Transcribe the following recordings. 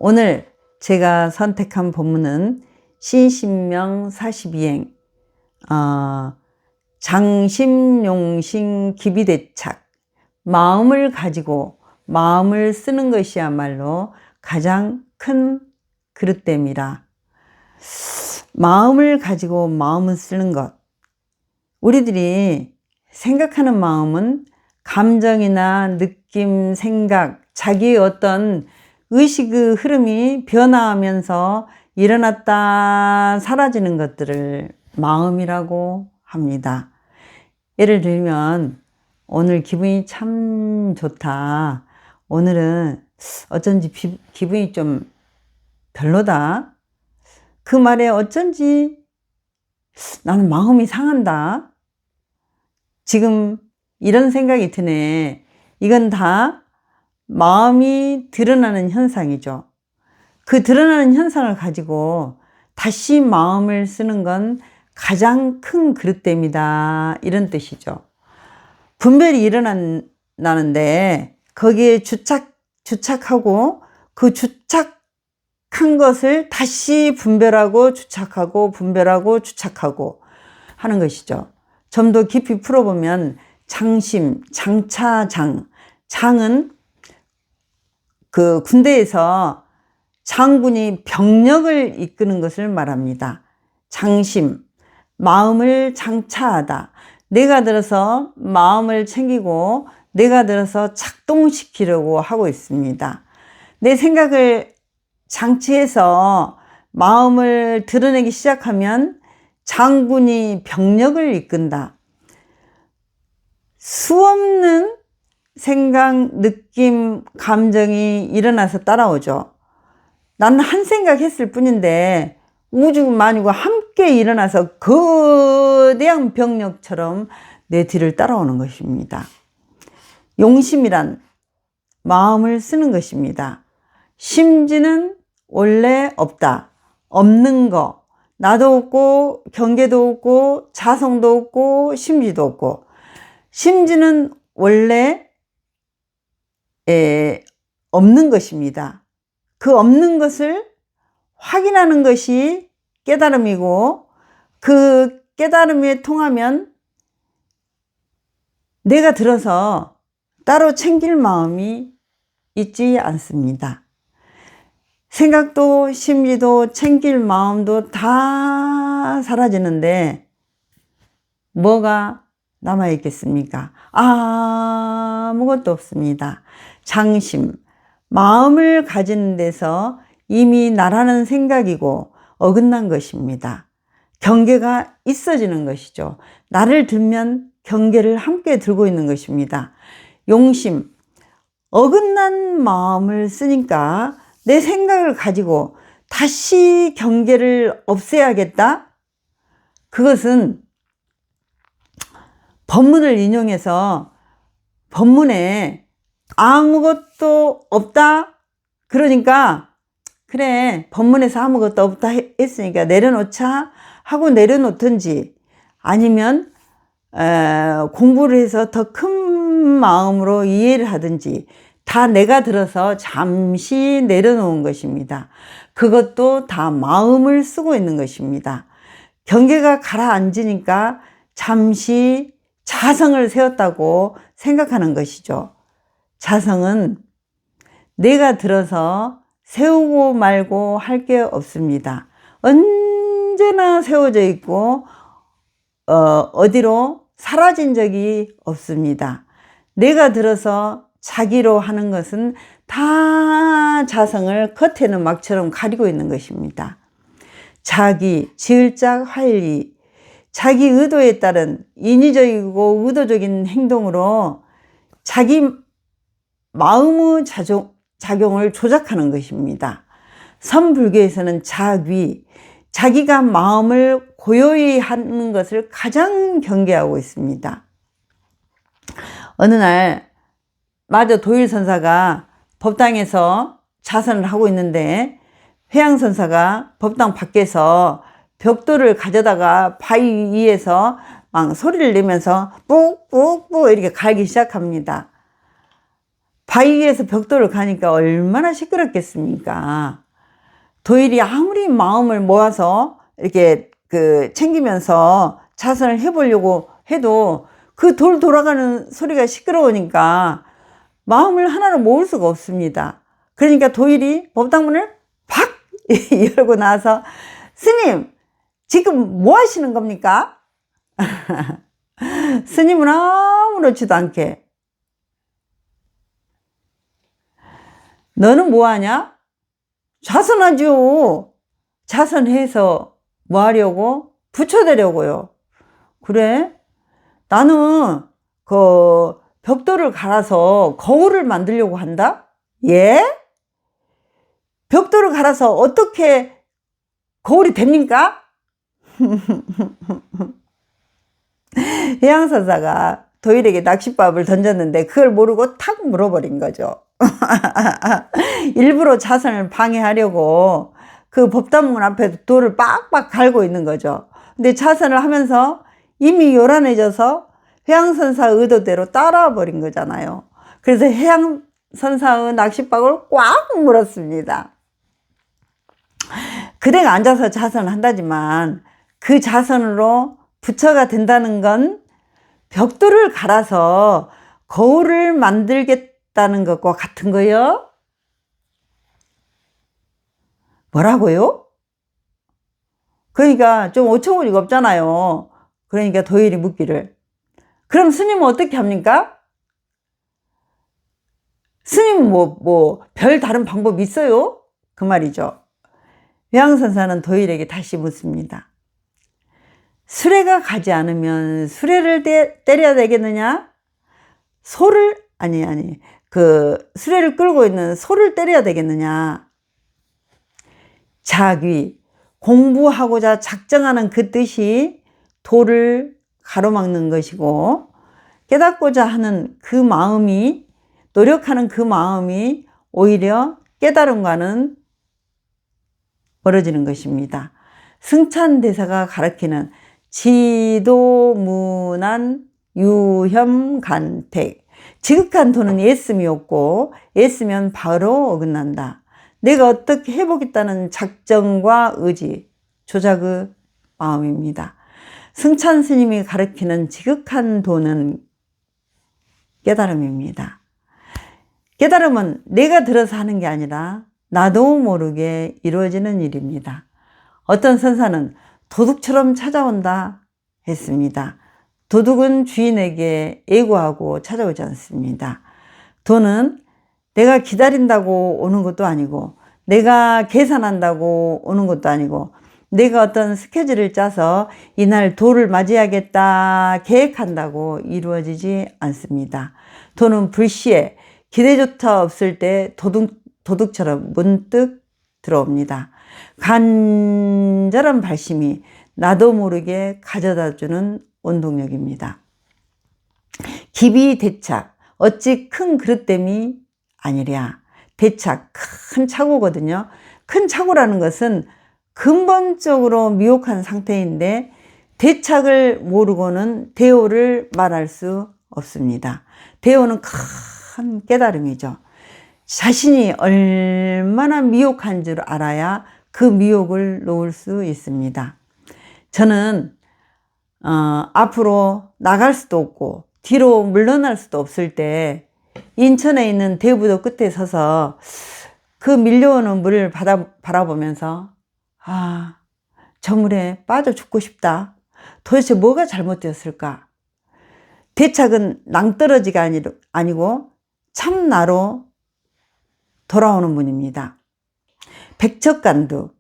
오늘 제가 선택한 본문은 신신명 42행 장심용신 기비대착, 마음을 가지고 마음을 쓰는 것이야말로 가장 큰 그릇됨이라. 마음을 가지고 마음을 쓰는 것, 우리들이 생각하는 마음은 감정이나 느낌, 생각, 자기의 어떤 의식의 흐름이 변화하면서 일어났다 사라지는 것들을 마음이라고 합니다. 예를 들면 오늘 기분이 참 좋다, 오늘은 어쩐지 기분이 좀 별로다, 그 말에 어쩐지 나는 마음이 상한다, 지금 이런 생각이 드네. 이건 다 마음이 드러나는 현상이죠. 그 드러나는 현상을 가지고 다시 마음을 쓰는 건 가장 큰 그릇됨이다, 이런 뜻이죠. 분별이 일어나는데 거기에 주착하고 그 주착한 것을 다시 분별하고 주착하고 분별하고 주착하고 하는 것이죠. 좀 더 깊이 풀어보면 장심, 장차장, 장은 그 군대에서 장군이 병력을 이끄는 것을 말합니다. 장심, 마음을 장차하다. 내가 들어서 마음을 챙기고 내가 들어서 작동시키려고 하고 있습니다. 내 생각을 장치해서 마음을 드러내기 시작하면 장군이 병력을 이끈다. 수없는 생각, 느낌, 감정이 일어나서 따라오죠. 나는 한 생각 했을 뿐인데 우주 만유가 함께 일어나서 거대한 병력처럼 내 뒤를 따라오는 것입니다. 용심이란 마음을 쓰는 것입니다. 심지는 원래 없다, 없는 거, 나도 없고 경계도 없고 자성도 없고 심지도 없고. 심지는 원래 없는 것입니다. 그 없는 것을 확인하는 것이 깨달음이고, 그 깨달음에 통하면 내가 들어서 따로 챙길 마음이 있지 않습니다. 생각도 심지도 챙길 마음도 다 사라지는데 뭐가 남아있겠습니까? 아무것도 없습니다. 장심, 마음을 가지는 데서 이미 나라는 생각이고 어긋난 것입니다. 경계가 있어지는 것이죠. 나를 들면 경계를 함께 들고 있는 것입니다. 용심, 어긋난 마음을 쓰니까 내 생각을 가지고 다시 경계를 없애야겠다? 그것은 법문을 인용해서 법문에 아무것도 없다, 그러니까 그래 법문에서 아무것도 없다 했으니까 내려놓자 하고 내려놓든지, 아니면 공부를 해서 더 큰 마음으로 이해를 하든지, 다 내가 들어서 잠시 내려놓은 것입니다. 그것도 다 마음을 쓰고 있는 것입니다. 경계가 가라앉으니까 잠시 자성을 세웠다고 생각하는 것이죠. 자성은 내가 들어서 세우고 말고 할 게 없습니다. 언제나 세워져 있고 어디로 사라진 적이 없습니다. 내가 들어서 자기로 하는 것은 다 자성을 겉에는 막처럼 가리고 있는 것입니다. 자기, 지을작, 활리, 자기 의도에 따른 인위적이고 의도적인 행동으로 자기 마음의 작용을 조작하는 것입니다. 선불교에서는 자귀, 자기가 마음을 고요히 하는 것을 가장 경계하고 있습니다. 어느 날 마저 도일선사가 법당에서 자선을 하고 있는데 회양선사가 법당 밖에서 벽돌을 가져다가 바위 위에서 막 소리를 내면서 뿍뿍뿍 이렇게 갈기 시작합니다. 바위 위에서 벽돌을 가니까 얼마나 시끄럽겠습니까? 도일이 아무리 마음을 모아서 이렇게 챙기면서 자선을 해보려고 해도 그 돌 돌아가는 소리가 시끄러우니까 마음을 하나로 모을 수가 없습니다. 그러니까 도일이 법당문을 팍 열고 나서, 스님, 지금 뭐 하시는 겁니까? 스님은 아무렇지도 않게, 너는 뭐 하냐? 자선하죠. 자선해서 뭐 하려고? 부처되려고요. 그래? 나는 벽돌을 갈아서 거울을 만들려고 한다? 예? 벽돌을 갈아서 어떻게 거울이 됩니까? 해양선사가 도일에게 낚싯밥을 던졌는데 그걸 모르고 탁 물어버린 거죠. 일부러 자선을 방해하려고 그 법당문 앞에 돌을 빡빡 갈고 있는 거죠. 근데 자선을 하면서 이미 요란해져서 해양선사 의도대로 따라와 버린 거잖아요. 그래서 해양선사의 낚싯밥을 꽉 물었습니다. 그대가 앉아서 자선을 한다지만 그 자선으로 부처가 된다는 건 벽돌을 갈아서 거울을 만들겠다는 것과 같은 거요? 뭐라고요? 그러니까 좀 어처구니가 없잖아요. 그러니까 도일이 묻기를, 그럼 스님은 어떻게 합니까? 스님은 별 다른 방법이 있어요? 그 말이죠. 해양선사는 도일에게 다시 묻습니다. 수레가 가지 않으면 수레를 때려야 되겠느냐? 수레를 끌고 있는 소를 때려야 되겠느냐? 자귀, 공부하고자 작정하는 그 뜻이 도를 가로막는 것이고, 깨닫고자 하는 그 마음이, 노력하는 그 마음이 오히려 깨달음과는 멀어지는 것입니다. 승찬대사가 가르치는 지도무난 유혐간택, 지극한 도는 예씀이 없고 예쓰면 바로 어긋난다. 내가 어떻게 해보겠다는 작정과 의지, 조작의 마음입니다. 승찬 스님이 가르치는 지극한 도는 깨달음입니다. 깨달음은 내가 들어서 하는 게 아니라 나도 모르게 이루어지는 일입니다. 어떤 선사는 도둑처럼 찾아온다 했습니다. 도둑은 주인에게 애고하고 찾아오지 않습니다. 도는 내가 기다린다고 오는 것도 아니고, 내가 계산한다고 오는 것도 아니고, 내가 어떤 스케줄을 짜서 이날 도를 맞이하겠다 계획한다고 이루어지지 않습니다. 도는 불시에 기대조차 없을 때 도둑처럼 문득 들어옵니다. 간절한 발심이 나도 모르게 가져다주는 원동력입니다. 기비대착, 어찌 큰 그릇됨이 아니랴. 대착, 큰 착오거든요. 큰 착오라는 것은 근본적으로 미혹한 상태인데, 대착을 모르고는 대오를 말할 수 없습니다. 대오는 큰 깨달음이죠. 자신이 얼마나 미혹한 줄 알아야 그 미혹을 놓을 수 있습니다. 저는 앞으로 나갈 수도 없고 뒤로 물러날 수도 없을 때 인천에 있는 대부도 끝에 서서 그 밀려오는 물을 바라보면서, 저 물에 빠져 죽고 싶다. 도대체 뭐가 잘못되었을까? 대착은 낭떠러지가 아니고 참나로 돌아오는 분입니다. 백척간두,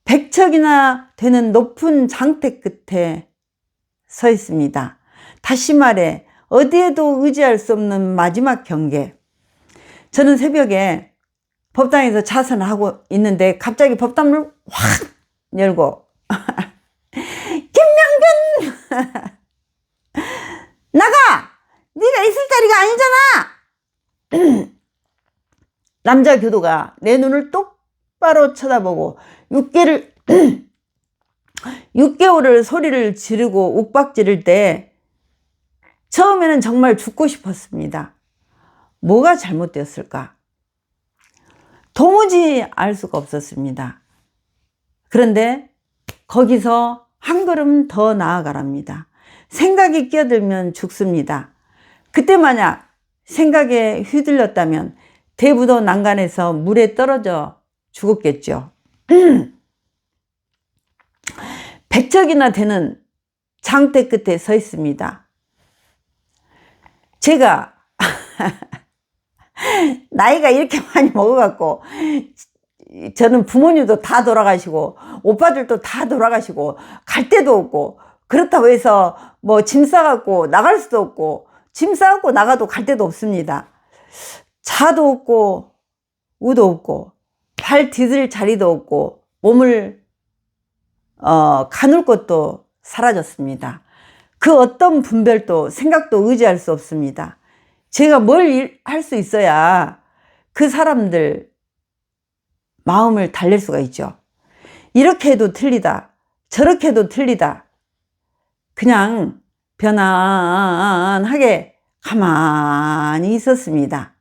100척이나 되는 높은 장대 끝에 서 있습니다. 다시 말해 어디에도 의지할 수 없는 마지막 경계. 저는 새벽에 법당에서 자선을 하고 있는데 갑자기 법당문을 확 열고 김명균 나가! 네가 있을 자리가 아니잖아! 남자 교도가 내 눈을 똑바로 쳐다보고 6개월을 소리를 지르고 욱박 지를 때 처음에는 정말 죽고 싶었습니다. 뭐가 잘못되었을까? 도무지 알 수가 없었습니다. 그런데 거기서 한 걸음 더 나아가랍니다. 생각이 끼어들면 죽습니다. 그때 만약 생각에 휘둘렸다면 대부도 난간에서 물에 떨어져 죽었겠죠. 100척이나 되는 장대 끝에 서 있습니다. 제가 나이가 이렇게 많이 먹어갖고, 저는 부모님도 다 돌아가시고 오빠들도 다 돌아가시고 갈 데도 없고, 그렇다고 해서 뭐 짐 싸갖고 나갈 수도 없고, 짐 싸갖고 나가도 갈 데도 없습니다. 차도 없고 우도 없고 발 디딜 자리도 없고 몸을 가눌 것도 사라졌습니다. 그 어떤 분별도 생각도 의지할 수 없습니다. 제가 뭘 할 수 있어야 그 사람들 마음을 달랠 수가 있죠. 이렇게 해도 틀리다, 저렇게 해도 틀리다, 그냥 편안하게 가만히 있었습니다.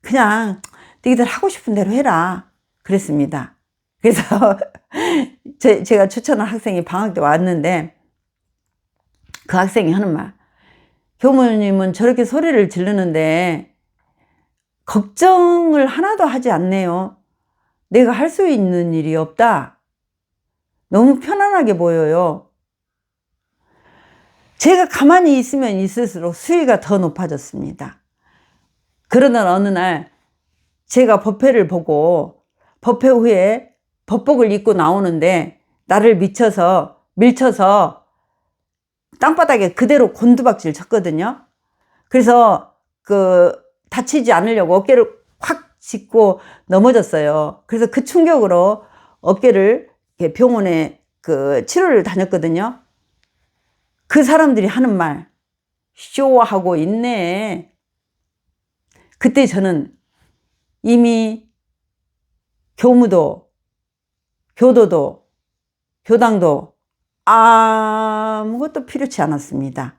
그냥 너희들 하고 싶은 대로 해라 그랬습니다. 그래서 제가 추천한 학생이 방학 때 왔는데, 그 학생이 하는 말, 교무님은 저렇게 소리를 지르는데 걱정을 하나도 하지 않네요. 내가 할 수 있는 일이 없다. 너무 편안하게 보여요. 제가 가만히 있으면 있을수록 수위가 더 높아졌습니다. 그러던 어느 날 제가 법회를 보고 법회 후에 법복을 입고 나오는데 나를 밀쳐서 땅바닥에 그대로 곤두박질 쳤거든요. 그래서 다치지 않으려고 어깨를 확 짚고 넘어졌어요. 그래서 그 충격으로 어깨를 병원에 치료를 다녔거든요. 그 사람들이 하는 말, 쇼하고 있네. 그때 저는 이미 교무도, 교도도, 교당도 아무것도 필요치 않았습니다.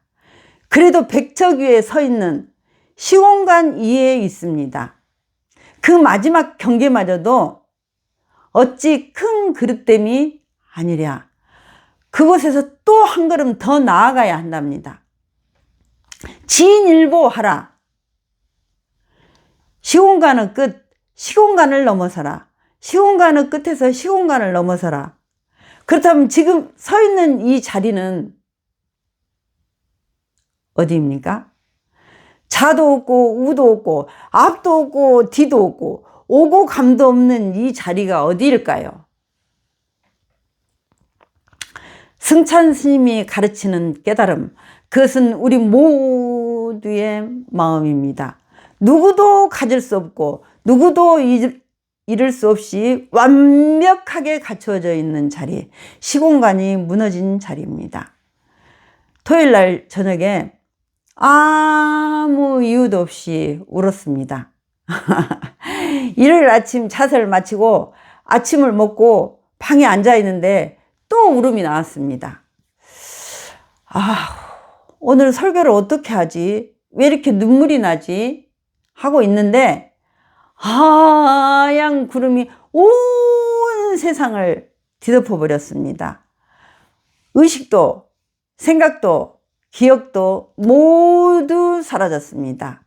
그래도 백척 위에 서 있는 시공간 위에 있습니다. 그 마지막 경계마저도 어찌 큰 그릇됨이 아니랴. 그곳에서 또 한 걸음 더 나아가야 한답니다. 진일보하라. 시공간의 끝, 시공간을 넘어서라. 시공간의 끝에서 시공간을 넘어서라. 그렇다면 지금 서 있는 이 자리는 어디입니까? 자도 없고 우도 없고 앞도 없고 뒤도 없고 오고 감도 없는 이 자리가 어디일까요? 승찬 스님이 가르치는 깨달음, 그것은 우리 모두의 마음입니다. 누구도 가질 수 없고 누구도 잃을 수 없이 완벽하게 갖추어져 있는 자리, 시공간이 무너진 자리입니다. 토요일날 저녁에 아무 이유도 없이 울었습니다. 일요일 아침 자세를 마치고 아침을 먹고 방에 앉아 있는데 또 울음이 나왔습니다. 오늘 설교를 어떻게 하지? 왜 이렇게 눈물이 나지? 하고 있는데 하얀 구름이 온 세상을 뒤덮어 버렸습니다. 의식도, 생각도, 기억도 모두 사라졌습니다.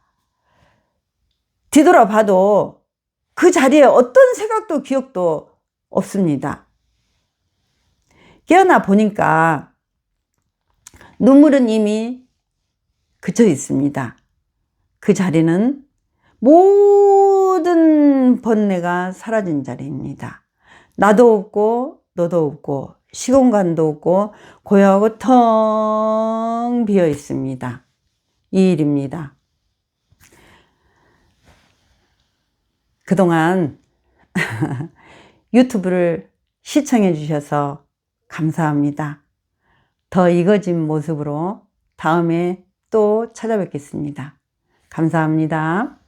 뒤돌아봐도 그 자리에 어떤 생각도 기억도 없습니다. 깨어나 보니까 눈물은 이미 그쳐 있습니다. 그 자리는 모든 번뇌가 사라진 자리입니다. 나도 없고 너도 없고 시공간도 없고 고요하고 텅 비어 있습니다. 이 일입니다. 그동안 유튜브를 시청해 주셔서 감사합니다. 더 익어진 모습으로 다음에 또 찾아뵙겠습니다. 감사합니다.